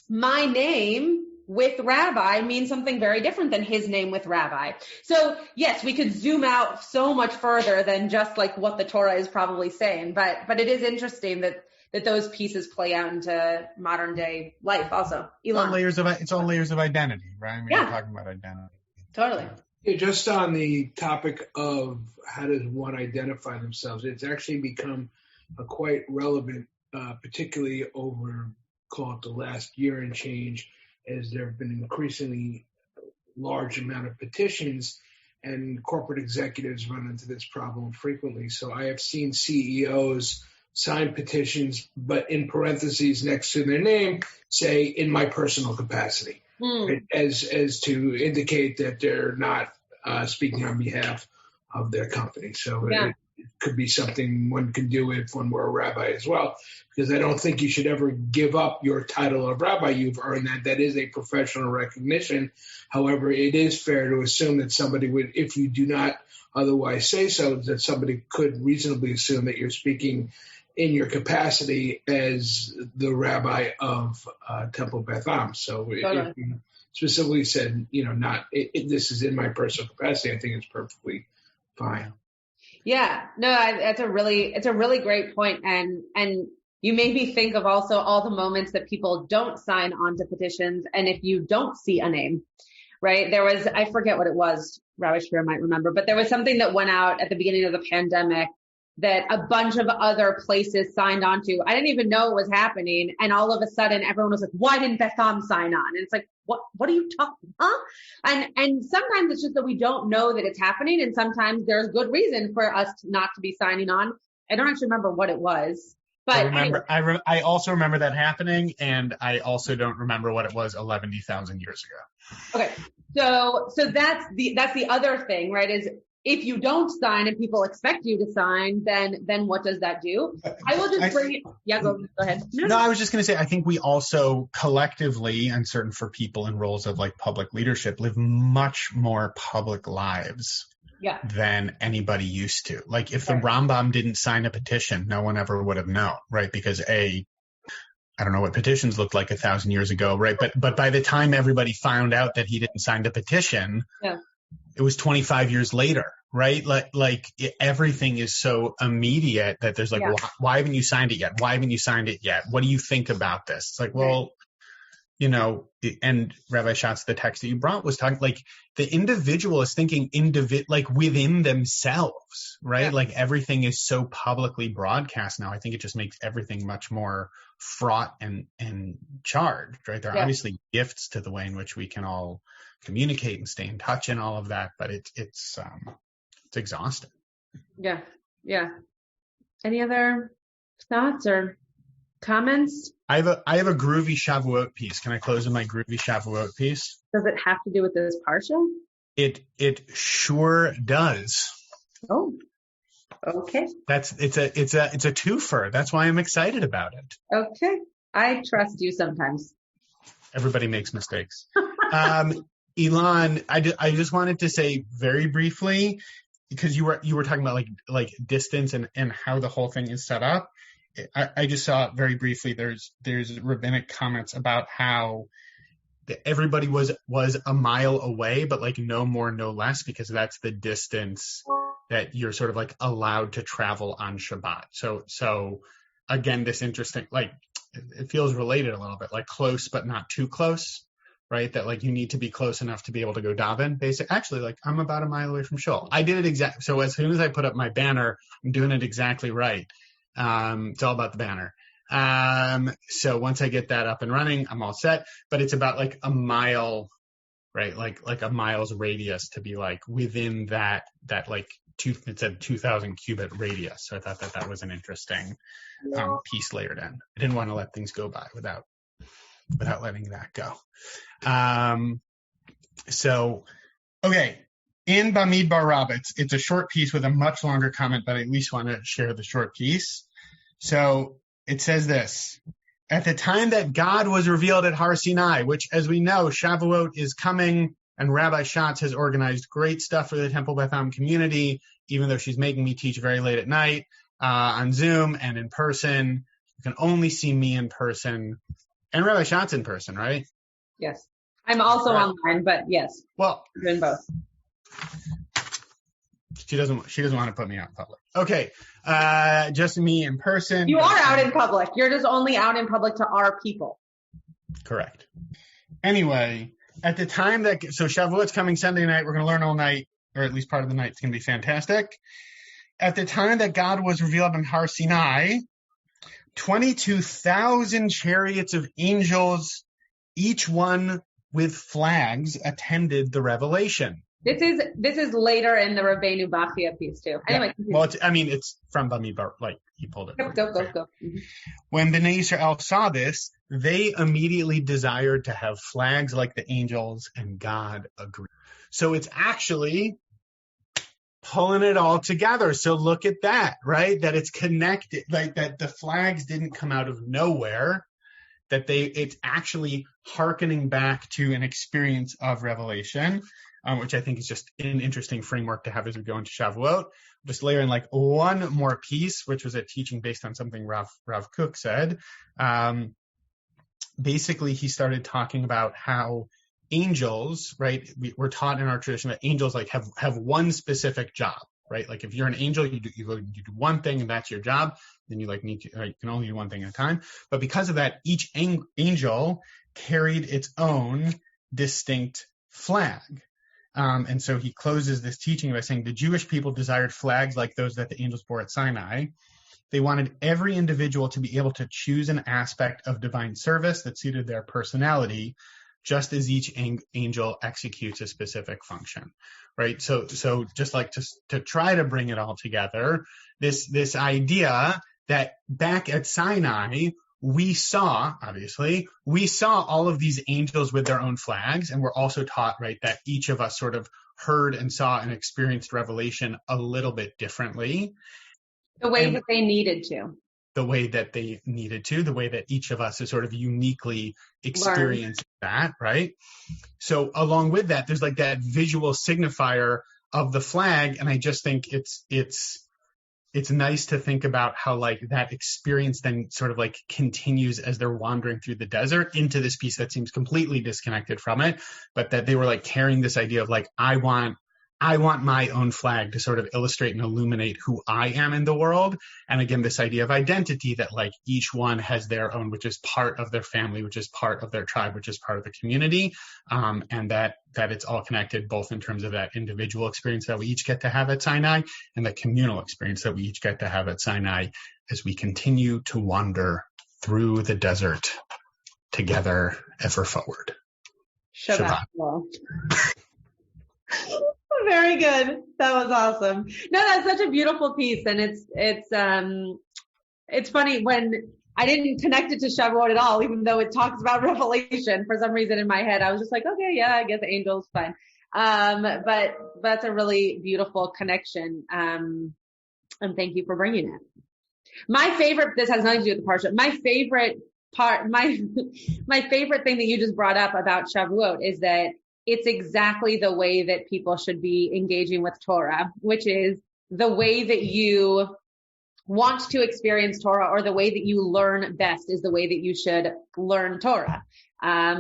my name with rabbi means something very different than his name with rabbi. So yes, we could zoom out so much further than just like what the Torah is probably saying, but it is interesting that those pieces play out into modern day life also. Elon. It's all layers of identity, right? I mean, Yeah. We're talking about identity. Totally. Yeah, just on the topic of how does one identify themselves, it's actually become quite relevant, particularly over, call it the last year and change, as there have been an increasingly large amount of petitions, and corporate executives run into this problem frequently. So I have seen CEOs sign petitions, but in parentheses next to their name, say in my personal capacity, right? as to indicate that they're not speaking on behalf of their company. So it could be something one can do if one were a rabbi as well, because I don't think you should ever give up your title of rabbi. You've earned that. That is a professional recognition. However, it is fair to assume that somebody would, if you do not otherwise say so, that somebody could reasonably assume that you're speaking in your capacity as the rabbi of Temple Beth Am. So if you specifically said, this is in my personal capacity, I think it's perfectly fine. Yeah, no, it's a really great point. And you made me think of also all the moments that people don't sign onto petitions. And if you don't see a name, right? There was, I forget what it was, Rabbi Shapiro might remember, but there was something that went out at the beginning of the pandemic that a bunch of other places signed on to. I didn't even know it was happening. And all of a sudden everyone was like, why didn't Beth Am sign on? And it's like, what are you talking, huh? And sometimes it's just that we don't know that it's happening. And sometimes there's good reason for us not to be signing on. I don't actually remember what it was, but I also remember that happening. And I also don't remember what it was 11,000 years ago. Okay. So that's the other thing, right? Is if you don't sign and people expect you to sign, then what does that do? I will just bring it. Yeah, go ahead. No, I was just going to say, I think we also collectively, and certain for people in roles of like public leadership, live much more public lives than anybody used to. Like if the Rambam didn't sign a petition, no one ever would have known, right? Because I don't know what petitions looked like 1,000 years ago, right? But by the time everybody found out that he didn't sign the petition, it was 25 years later, right? Like everything is so immediate that there's like, well, why haven't you signed it yet? Why haven't you signed it yet? What do you think about this? It's like, well, and Rabbi Schatz, the text that you brought was talking like the individual is thinking like within themselves, right? Like everything is so publicly broadcast now. I think it just makes everything much more fraught and charged, right? There are obviously gifts to the way in which we can all communicate and stay in touch and all of that, but it's exhausting. Yeah. Any other thoughts or comments? I have a groovy Shavuot piece. Can I close with my groovy Shavuot piece? Does it have to do with this Parsha? It sure does. Oh, okay. It's a twofer. That's why I'm excited about it. Okay, I trust you sometimes. Everybody makes mistakes. Elon, I just wanted to say very briefly, because you were talking about like distance and how the whole thing is set up. I just saw it very briefly. There's rabbinic comments about how everybody was a mile away, but like no more, no less, because that's the distance that you're sort of like allowed to travel on Shabbat. So again, this interesting, like it feels related a little bit, like close but not too close, right? That like you need to be close enough to be able to go daven. Basically, actually, like I'm about a mile away from Shul. I did it exactly. So as soon as I put up my banner, I'm doing it exactly right. It's all about the banner. So once I get that up and running, I'm all set, but it's about like a mile, right? Like a mile's radius to be like within that like it's a 2,000 cubit radius. So I thought that was an interesting, piece layered in. I didn't want to let things go by without without letting that go. Okay. In Bamidbar Rabbis, it's a short piece with a much longer comment, but I at least want to share the short piece. So it says this: at the time that God was revealed at Har Sinai, which, as we know, Shavuot is coming, and Rabbi Schatz has organized great stuff for the Temple Beth Am community, even though she's making me teach very late at night on Zoom and in person. You can only see me in person and Rabbi Schatz in person, right? Yes. I'm also online, but yes. Well, I'm doing both. She doesn't want to put me out in public. Okay. Just me in person. You are out in public. You're just only out in public to our people. Correct. Anyway, at the time so Shavuot's coming Sunday night. We're going to learn all night, or at least part of the night. It's going to be fantastic. At the time that God was revealed on Har Sinai, 22,000 chariots of angels, each one with flags, attended the revelation. This is later in the Rabbeinu Bachia piece too. Anyway. Yeah. Well, it's from Bamidbar. Like, he pulled it. Go. Mm-hmm. When Bnei Yisrael saw this, they immediately desired to have flags like the angels, and God agreed. So it's actually pulling it all together. So look at that, right? That it's connected, like that the flags didn't come out of nowhere, that it's actually hearkening back to an experience of revelation. Which I think is just an interesting framework to have as we go into Shavuot. Just layer in like one more piece, which was a teaching based on something Rav Kook said. Basically, he started talking about how angels, right? We're taught in our tradition that angels like have one specific job, right? Like if you're an angel, you do one thing and that's your job. Then you like you can only do one thing at a time. But because of that, each angel carried its own distinct flag. And so he closes this teaching by saying the Jewish people desired flags like those that the angels bore at Sinai. They wanted every individual to be able to choose an aspect of divine service that suited their personality, just as each angel executes a specific function, right? So just like to try to bring it all together, this idea that back at Sinai, we saw all of these angels with their own flags, and we're also taught, right, that each of us sort of heard and saw and experienced revelation a little bit differently. The way that they needed to. The way that each of us is sort of uniquely experienced that, right? So along with that, there's like that visual signifier of the flag, and I just think it's nice to think about how like that experience then sort of like continues as they're wandering through the desert into this piece that seems completely disconnected from it, but that they were like carrying this idea of like, I want my own flag to sort of illustrate and illuminate who I am in the world. And again, this idea of identity that like each one has their own, which is part of their family, which is part of their tribe, which is part of the community. And that it's all connected both in terms of that individual experience that we each get to have at Sinai and the communal experience that we each get to have at Sinai as we continue to wander through the desert together ever forward. Shabbat. Very good. That was awesome. No, that's such a beautiful piece. And it's funny when I didn't connect it to Shavuot at all, even though it talks about revelation. For some reason in my head, I was just like, okay, yeah, I guess angels, fine. But that's a really beautiful connection. And thank you for bringing it. My favorite, this has nothing to do with the Parasha. My favorite thing that you just brought up about Shavuot is that it's exactly the way that people should be engaging with Torah, which is the way that you want to experience Torah, or the way that you learn best is the way that you should learn Torah,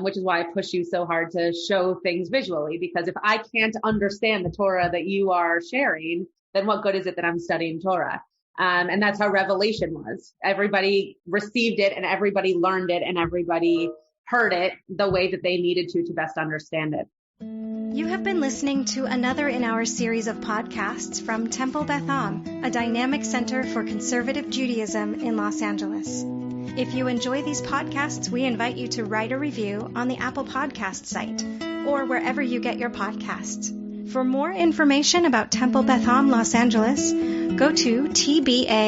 which is why I push you so hard to show things visually, because if I can't understand the Torah that you are sharing, then what good is it that I'm studying Torah? And that's how revelation was. Everybody received it and everybody learned it and everybody heard it the way that they needed to best understand it. You have been listening to another in our series of podcasts from Temple Beth Am, a dynamic center for conservative Judaism in Los Angeles. If you enjoy these podcasts, we invite you to write a review on the Apple Podcast site or wherever you get your podcasts. For more information about Temple Beth Am Los Angeles, go to tbala.org.